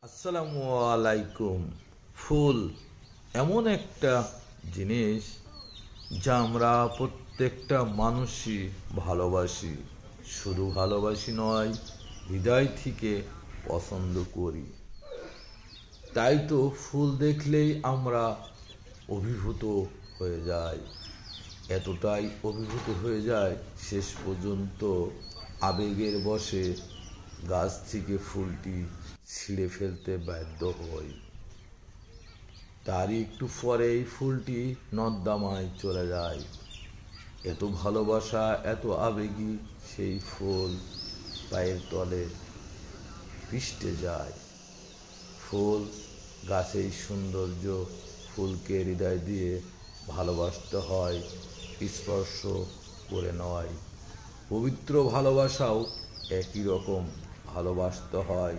আসসালামু আলাইকুম। ফুল এমন একটা জিনিস যা আমরা প্রত্যেকটা মানুষই ভালোবাসি। শুধু ভালোবাসি নয়, হৃদয় থেকে পছন্দ করি। তাই তো ফুল দেখলেই আমরা অভিভূত হয়ে যাই। এতটাই অভিভূত হয়ে যায়, শেষ পর্যন্ত আবেগের বশে গাছ থেকে ফুলটি ছিঁড়ে ফেলতে বাধ্য হই। তারই একটু পরেই ফুলটি নর্দমায় চলে যায়। এত ভালোবাসা, এত আবেগী সেই ফুল পায়ের তলে পিষ্টে যায়। ফুল গাছের সৌন্দর্য, ফুলকে হৃদয় দিয়ে ভালোবাসতে হয়, স্পর্শ করে নয়। পবিত্র ভালোবাসাও একই রকম ভালোবাসতে হয়।